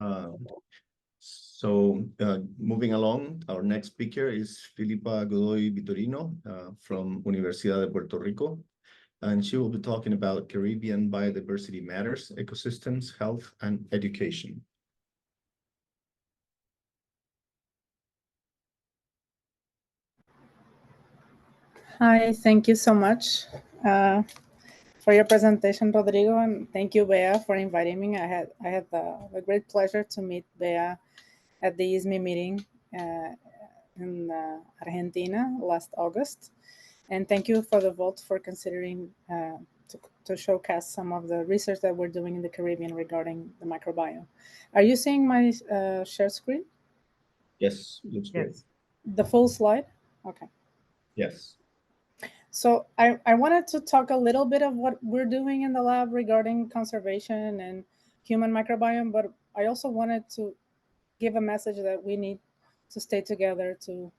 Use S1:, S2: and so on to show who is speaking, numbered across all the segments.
S1: Uh, Moving along, our next speaker is Filipa Godoy-Vitorino from Universidad de Puerto Rico, and she will be talking about Caribbean Biodiversity Matters, Ecosystems, Health, and Education.
S2: Hi, thank you so much for your presentation, Rodrigo, and thank you, Bea, for inviting me. I had the great pleasure to meet Bea at the ISME meeting in Argentina last August. And thank you for the vote for considering to showcase some of the research that we're doing in the Caribbean regarding the microbiome. Are you seeing my share screen?
S1: Yes, looks great.
S2: The full slide? Okay.
S1: Yes.
S2: So I wanted to talk a little bit of what we're doing in the lab regarding conservation and human microbiome, but I also wanted to give a message that we need to stay together to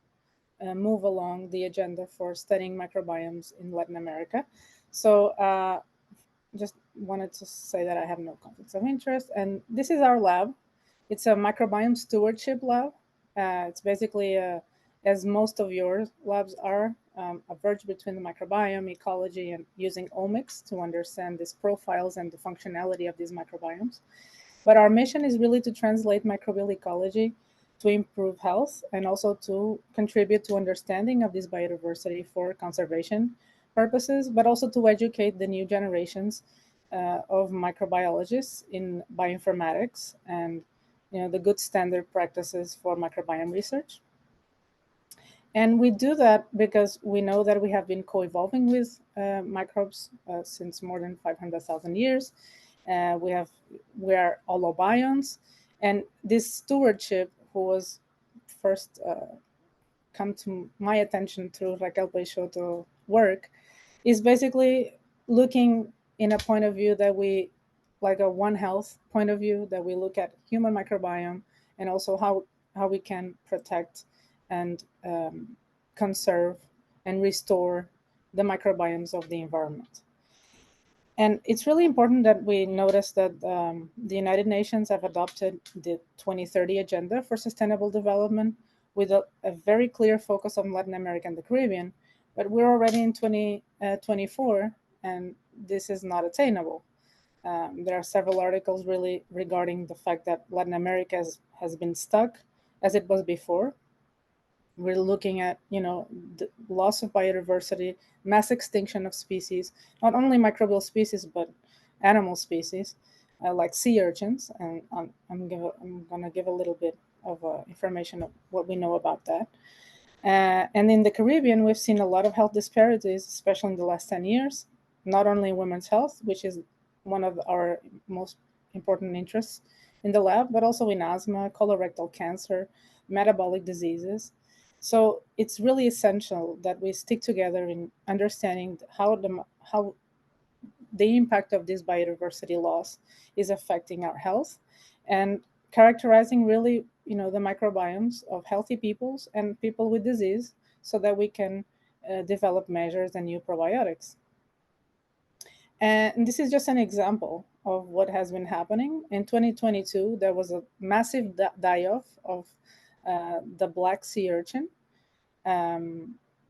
S2: move along the agenda for studying microbiomes in Latin America. So just wanted to say that I have no conflicts of interest. And this is our lab. It's a microbiome stewardship lab. It's basically, as most of your labs are, a bridge between the microbiome, ecology, and using omics to understand these profiles and the functionality of these microbiomes. But our mission is really to translate microbial ecology to improve health and also to contribute to understanding of this biodiversity for conservation purposes, but also to educate the new generations of microbiologists in bioinformatics and the good standard practices for microbiome research. And we do that because we know that we have been co-evolving with microbes since more than 500,000 years. We are allobionts, and this stewardship, who was first come to my attention through Raquel Peixoto work, is basically looking in a point of view that we, like a One Health point of view, that we look at human microbiome and also how we can protect and conserve and restore the microbiomes of the environment. And it's really important that we notice that the United Nations have adopted the 2030 Agenda for Sustainable Development with a very clear focus on Latin America and the Caribbean, but we're already in 2024, and this is not attainable. There are several articles really regarding the fact that Latin America has been stuck as it was before. We're looking at, the loss of biodiversity, mass extinction of species, not only microbial species, but animal species, like sea urchins. And I'm going to give a little bit of information of what we know about that. And in the Caribbean, we've seen a lot of health disparities, especially in the last 10 years, not only in women's health, which is one of our most important interests in the lab, but also in asthma, colorectal cancer, metabolic diseases. So it's really essential that we stick together in understanding how the impact of this biodiversity loss is affecting our health, and characterizing really, the microbiomes of healthy peoples and people with disease, so that we can develop measures and new probiotics. And this is just an example of what has been happening. In 2022, there was a massive die-off of the black sea urchin.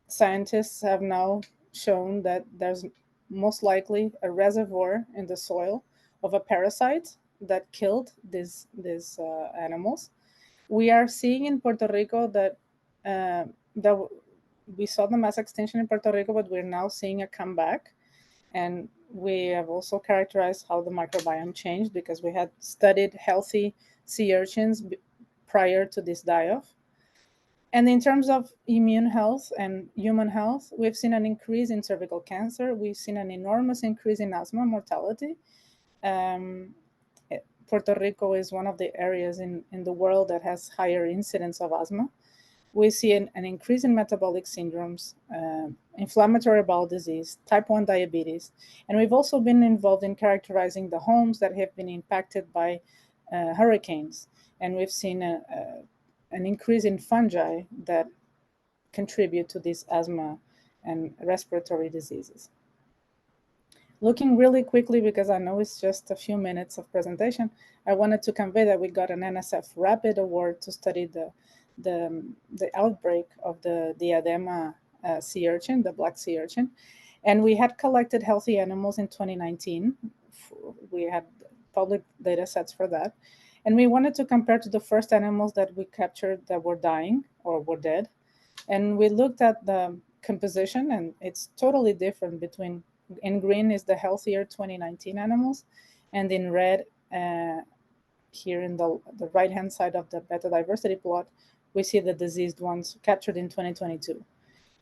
S2: Scientists have now shown that there's most likely a reservoir in the soil of a parasite that killed these animals. We are seeing in Puerto Rico that we saw the mass extinction in Puerto Rico, but we're now seeing a comeback. And we have also characterized how the microbiome changed because we had studied healthy sea urchins prior to this die-off. And in terms of immune health and human health, we've seen an increase in cervical cancer. We've seen an enormous increase in asthma mortality. Puerto Rico is one of the areas in the world that has higher incidence of asthma. We see an increase in metabolic syndromes, inflammatory bowel disease, type 1 diabetes. And we've also been involved in characterizing the homes that have been impacted by hurricanes. And we've seen an increase in fungi that contribute to this asthma and respiratory diseases. looking really quickly, because I know it's just a few minutes of presentation, I wanted to convey that we got an NSF Rapid Award to study the outbreak of the diadema sea urchin, the black sea urchin. And we had collected healthy animals in 2019. We had public data sets for that. And we wanted to compare to the first animals that we captured that were dying or were dead. And we looked at the composition, and it's totally different between, in green is the healthier 2019 animals, and in red, here in the right-hand side of the beta diversity plot, we see the diseased ones captured in 2022.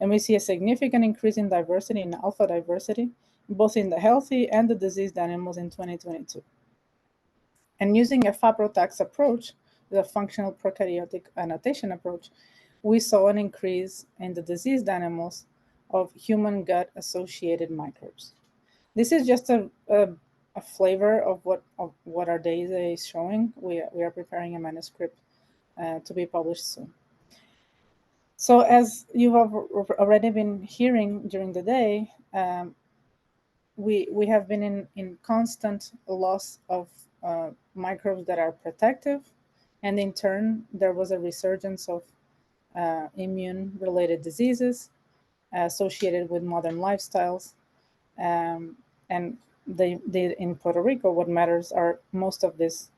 S2: And we see a significant increase in diversity, in alpha diversity, both in the healthy and the diseased animals in 2022. And using a FAPROTAX approach, the functional prokaryotic annotation approach, we saw an increase in the diseased animals of human gut-associated microbes. This is just a flavor of what our data is showing. We are preparing a manuscript to be published soon. So as you have already been hearing during the day, we have been in constant loss of microbes that are protective, and in turn there was a resurgence of immune-related diseases associated with modern lifestyles. And in Puerto Rico, what matters are most of these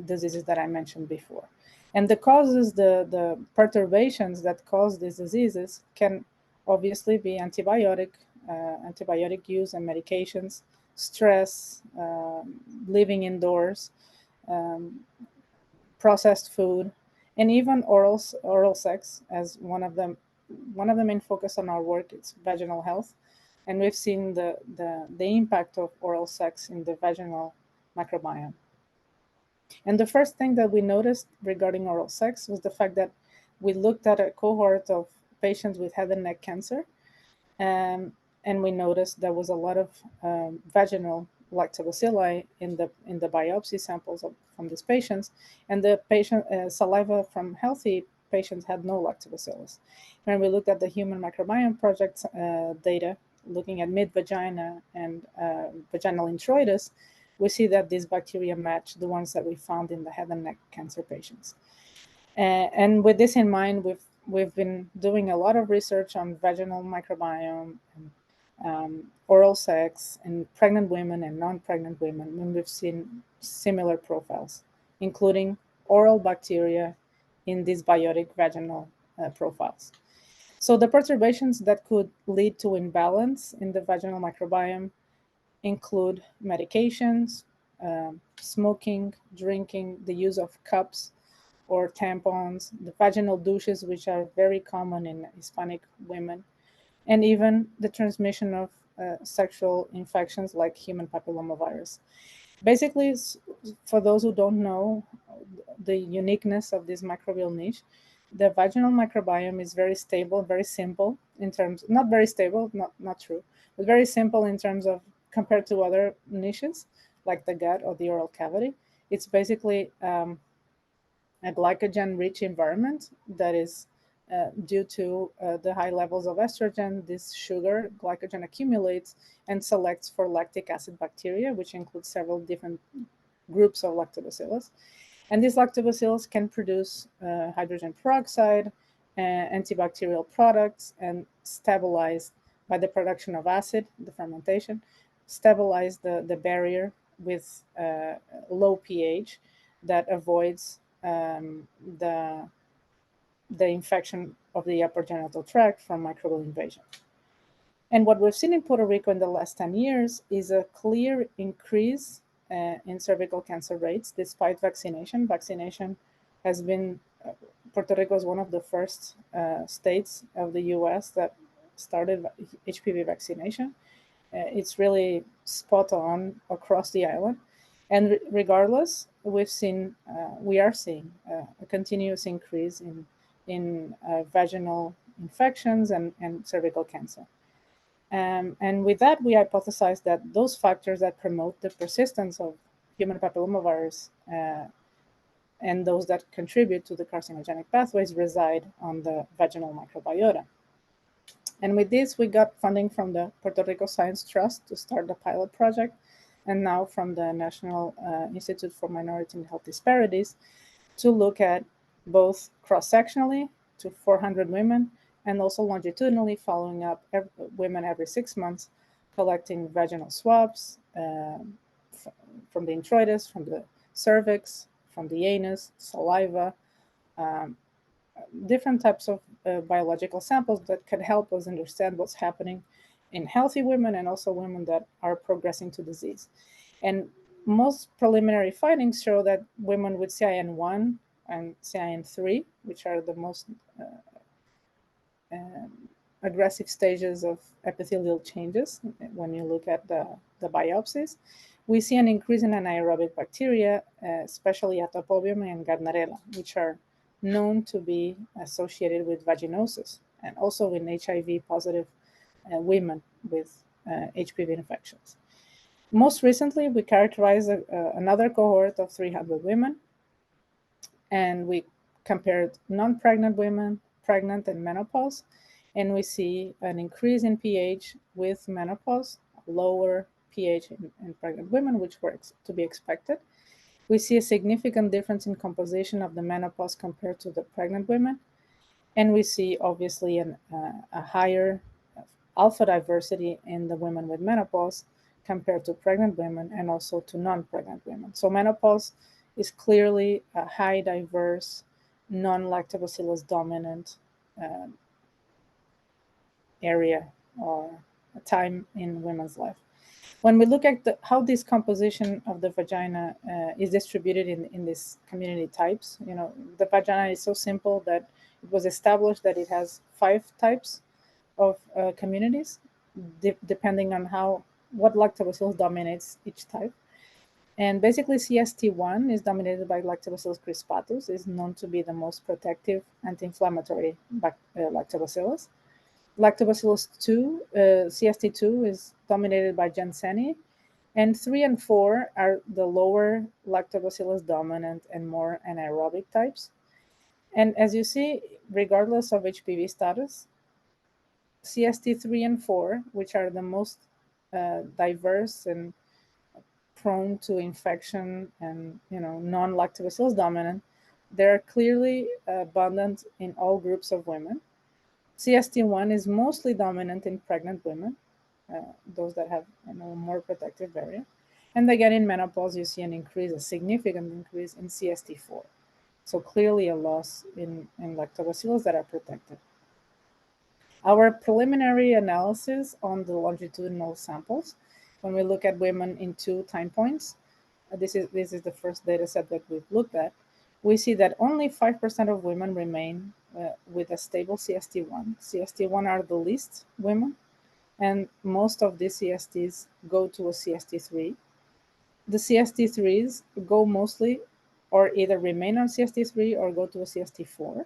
S2: diseases that I mentioned before. And the causes, the perturbations that cause these diseases can obviously be antibiotic use and medications, stress, living indoors, processed food, and even oral sex as one of the main focus on our work. It's vaginal health, and we've seen the impact of oral sex in the vaginal microbiome. And the first thing that we noticed regarding oral sex was the fact that we looked at a cohort of patients with head and neck cancer, and we noticed there was a lot of vaginal lactobacilli in the biopsy samples from these patients, and the patient saliva from healthy patients had no lactobacillus. When we looked at the Human Microbiome Project data, looking at mid-vagina and vaginal introitus, we see that these bacteria match the ones that we found in the head and neck cancer patients. And with this in mind, we've been doing a lot of research on vaginal microbiome and oral sex in pregnant women and non-pregnant women, and we've seen similar profiles, including oral bacteria in these biotic vaginal profiles. So the perturbations that could lead to imbalance in the vaginal microbiome include medications, smoking, drinking, the use of cups or tampons, the vaginal douches, which are very common in Hispanic women, and even the transmission of sexual infections like human papillomavirus. Basically, for those who don't know the uniqueness of this microbial niche, the vaginal microbiome is very stable, very simple in terms, not very stable, not true, but very simple in terms of compared to other niches like the gut or the oral cavity. It's basically a glycogen-rich environment that is due to the high levels of estrogen. This sugar, glycogen, accumulates and selects for lactic acid bacteria, which includes several different groups of lactobacillus. And these lactobacillus can produce hydrogen peroxide, antibacterial products, and stabilize by the production of acid, the fermentation, stabilize the barrier with low pH that avoids the infection of the upper genital tract from microbial invasion. And what we've seen in Puerto Rico in the last 10 years is a clear increase in cervical cancer rates despite vaccination. Vaccination has been, Puerto Rico is one of the first states of the US that started HPV vaccination. It's really spot on across the island. And regardless, we are seeing a continuous increase in vaginal infections and cervical cancer. And with that, we hypothesized that those factors that promote the persistence of human papillomavirus and those that contribute to the carcinogenic pathways reside on the vaginal microbiota. And with this, we got funding from the Puerto Rico Science Trust to start the pilot project, and now from the National Institute for Minority and Health Disparities to look at both cross-sectionally to 400 women and also longitudinally following up women every 6 months, collecting vaginal swabs from the introitus, from the cervix, from the anus, saliva, different types of biological samples that could help us understand what's happening in healthy women and also women that are progressing to disease. And most preliminary findings show that women with CIN1 and CIN3, which are the most aggressive stages of epithelial changes, when you look at the biopsies, we see an increase in anaerobic bacteria, especially Atopobium and Gardnerella, which are known to be associated with vaginosis and also in HIV positive women with HPV infections. Most recently, we characterized another cohort of 300 women, and we compared non-pregnant women, pregnant, and menopause, and we see an increase in pH with menopause, lower pH in pregnant women, which were to be expected. We see a significant difference in composition of the menopause compared to the pregnant women, and we see obviously a higher alpha diversity in the women with menopause compared to pregnant women and also to non-pregnant women. So menopause is clearly a high diverse, non-lactobacillus dominant area or a time in women's life. When we look at how this composition of the vagina is distributed in these community types, the vagina is so simple that it was established that it has 5 types of communities, depending on what lactobacillus dominates each type. And basically CST1 is dominated by Lactobacillus crispatus, is known to be the most protective anti-inflammatory lactobacillus. Lactobacillus 2, CST2 is dominated by Jansseni, and 3 and 4 are the lower lactobacillus dominant and more anaerobic types. And as you see, regardless of HPV status, CST3 and 4, which are the most diverse and prone to infection and non-lactobacillus dominant, they're clearly abundant in all groups of women. CST1 is mostly dominant in pregnant women, those that have more protective barrier. And again, in menopause, you see a significant increase in CST4. So clearly a loss in lactobacillus that are protected. Our preliminary analysis on the longitudinal samples, when we look at women in 2 time points, this is the first data set that we've looked at, we see that only 5% of women remain with a stable CST1. CST1 are the least women, and most of these CSTs go to a CST3. The CST3s go mostly or either remain on CST3 or go to a CST4.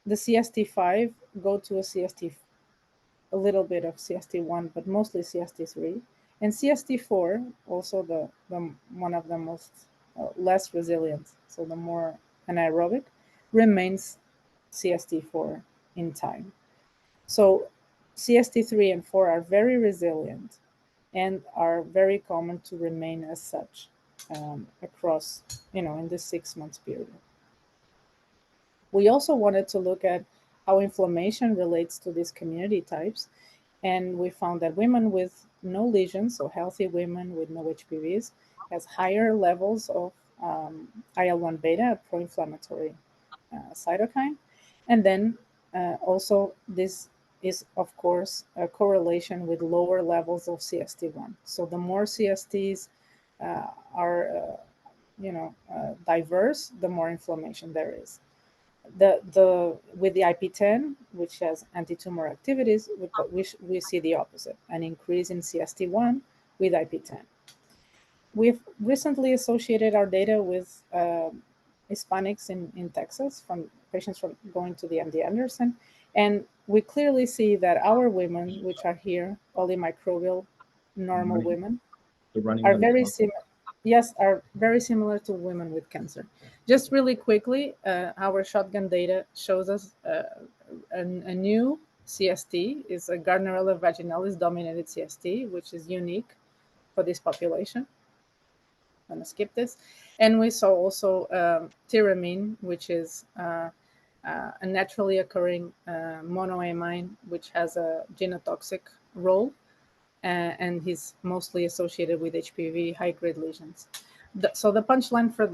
S2: The CST5 go to a little bit of CST1, but mostly CST3. And CST4, also the one of the most less resilient, so the more anaerobic, remains CST4 in time. So CST3 and 4 are very resilient and are very common to remain as such across, in this 6 months period. We also wanted to look at how inflammation relates to these community types. And we found that women with no lesions, so healthy women with no HPVs, has higher levels of IL-1 beta, a pro-inflammatory cytokine. And then also this is, of course, a correlation with lower levels of CST1. So the more CSTs are, diverse, the more inflammation there is. With the IP10, which has anti-tumor activities, we see the opposite, an increase in CST1 with IP10. We've recently associated our data with Hispanics in Texas, from patients from going to the MD Anderson, and we clearly see that our women, which are here, polymicrobial normal women, are very similar. Yes, are very similar to women with cancer. Just really quickly, our shotgun data shows us a new CST is a Gardnerella vaginalis dominated CST, which is unique for this population. I'm gonna skip this. And we saw also tyramine, which is a naturally occurring monoamine, which has a genotoxic role, and he's mostly associated with HPV high-grade lesions. So the punchline for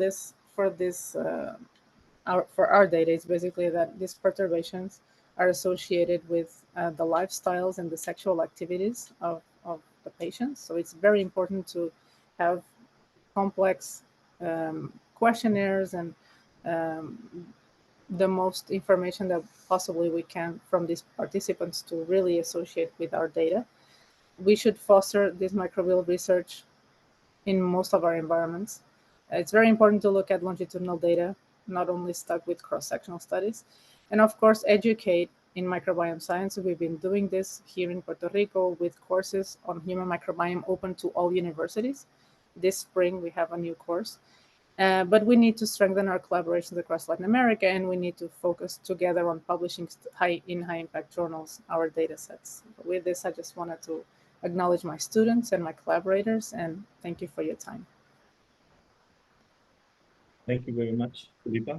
S2: our data is basically that these perturbations are associated with the lifestyles and the sexual activities of the patients. So it's very important to have complex questionnaires and the most information that possibly we can from these participants to really associate with our data. We should foster this microbial research in most of our environments. It's very important to look at longitudinal data, not only stuck with cross-sectional studies, and of course, educate in microbiome science. We've been doing this here in Puerto Rico with courses on human microbiome open to all universities. This spring, we have a new course. But we need to strengthen our collaborations across Latin America, and we need to focus together on publishing in high-impact journals our data sets. With this, I just wanted to acknowledge my students and my collaborators, and thank you for your time.
S1: Thank you very much, Filipa.